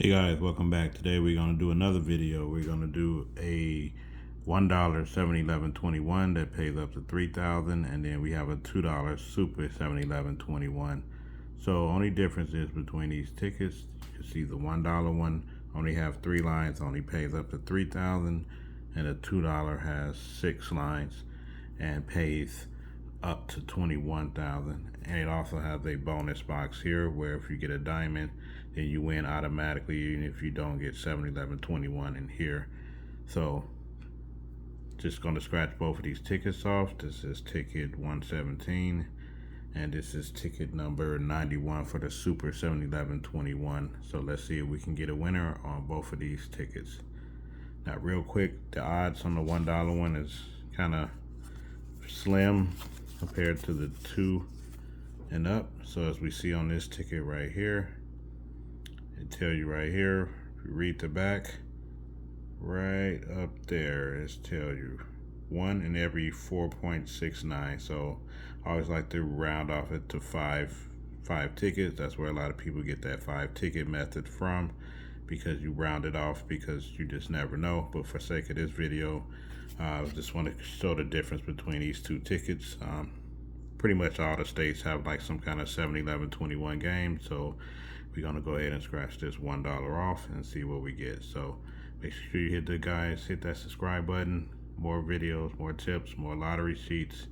Hey guys, welcome back. Today we're going to do another video. We're going to do a $1 7-Eleven-21 that pays up to $3,000, and then we have a $2 Super 7-Eleven-21. So only difference is between these tickets. You can see the $1 one only have 3 lines, only pays up to $3,000, and the $2 has 6 lines and pays up to $21,000. And it also has a bonus box here where if you get a diamond, then you win automatically, even if you don't get 7-Eleven-21 in here. So just going to scratch both of these tickets off. This is ticket 117 and this is ticket number 91 for the Super 7-Eleven-21. So let's see if we can get a winner on both of these tickets. Now real quick, the odds on the $1 one is kind of slim compared to the 2 and up. So as we see on this ticket right here, it tell you right here, if you read the back, right up there, it's tell you 1 in every 4.69. So I always like to round off it to five tickets. That's where a lot of people get that 5 ticket method from, because you round it off because you just never know. But for sake of this video, I just want to show the difference between these two tickets. Pretty much all the states have like some kind of 7-Eleven-21 game, so we're gonna go ahead and scratch this $1 off and see what we get. So make sure you hit that subscribe button. More videos, more tips, more lottery sheets,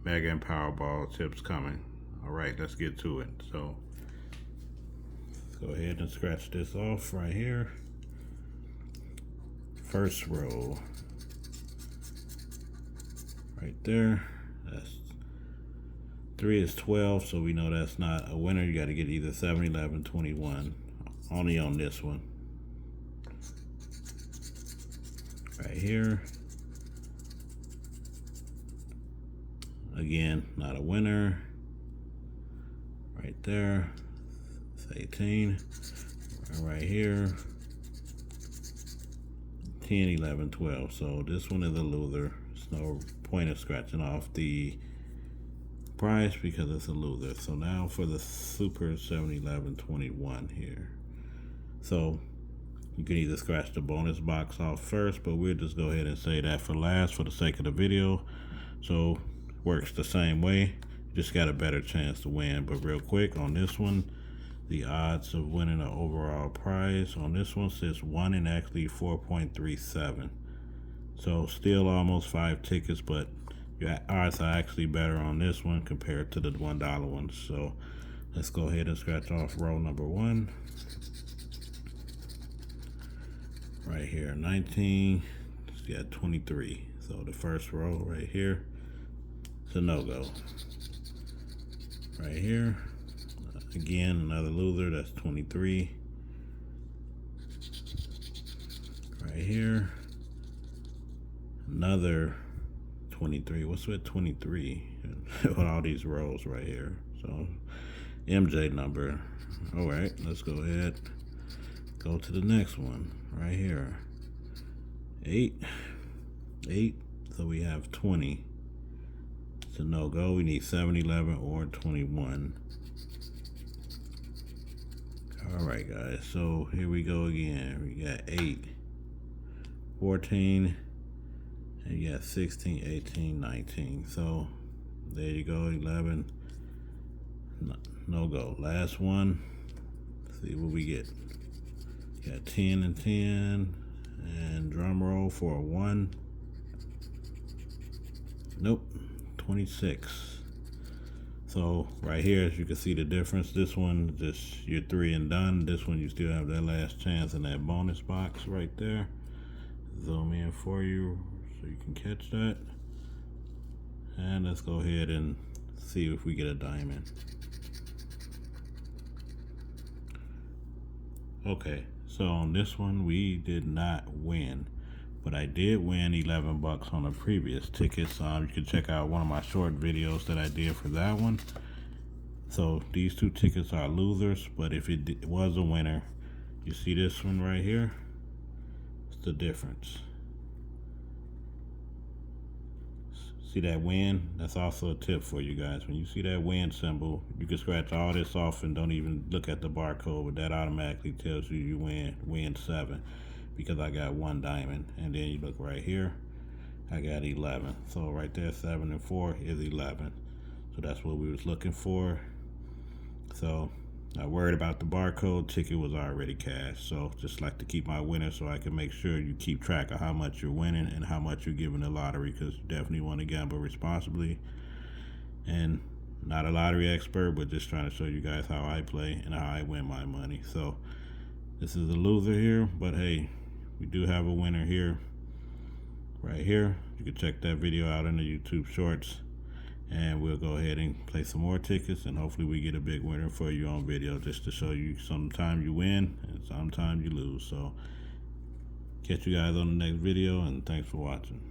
mega and powerball tips coming. All right, let's get to it. So let's go ahead and scratch this off right here. First row right there, that's 3 is 12, so we know that's not a winner. You got to get either 7-Eleven-21 only on this one right here. Again, not a winner right there. It's 18 right here. 10, 11, 12. So this one is a loser. There's no point of scratching off the price because it's a loser. So now for the Super 7-Eleven-21 here. So you can either scratch the bonus box off first, but we'll just go ahead and say that for last for the sake of the video. So works the same way, you just got a better chance to win. But real quick on this one, the odds of winning the overall prize on this one says 1 in actually 4.37. So still almost 5 tickets, but your odds are actually better on this one compared to the $1 one. So let's go ahead and scratch off row number 1 right here. 19, you got 23. So the first row right here, it's a no-go. Right here, again another loser, that's 23. Right here, another 23. What's with 23 with all these rows right here? So MJ number. All right, let's go ahead, go to the next one right here. 8. So we have 20. It's a no-go. We need 7-Eleven or 21. All right, guys, so here we go again. We got 8, 14, and you got 16, 18, 19. So there you go, 11, no go. Last one, let's see what we get. You got 10 and 10, and drum roll for a 1. Nope, 26. So right here, as you can see the difference, this one just you're 3 and done. This one you still have that last chance in that bonus box right there. Zoom in for you so you can catch that. And let's go ahead and see if we get a diamond. Okay, so on this one we did not win, but I did win 11 bucks on the previous tickets. You can check out one of my short videos that I did for that one. So these 2 tickets are losers, but if it was a winner, you see this one right here, it's the difference. See that win? That's also a tip for you guys. When you see that win symbol, you can scratch all this off and don't even look at the barcode, but that automatically tells you you win 7, because I got 1 diamond. And then you look right here, I got 11. So right there, 7 and 4 is 11. So that's what we was looking for. So not worried about the barcode, ticket was already cashed. So just like to keep my winners so I can make sure you keep track of how much you're winning and how much you're giving the lottery, because you definitely want to gamble responsibly. And not a lottery expert, but just trying to show you guys how I play and how I win my money. So this is a loser here, but hey, we do have a winner here, right here. You can check that video out in the YouTube shorts. And we'll go ahead and play some more tickets, and hopefully we get a big winner for you on video, just to show you sometimes you win and sometimes you lose. So catch you guys on the next video, and thanks for watching.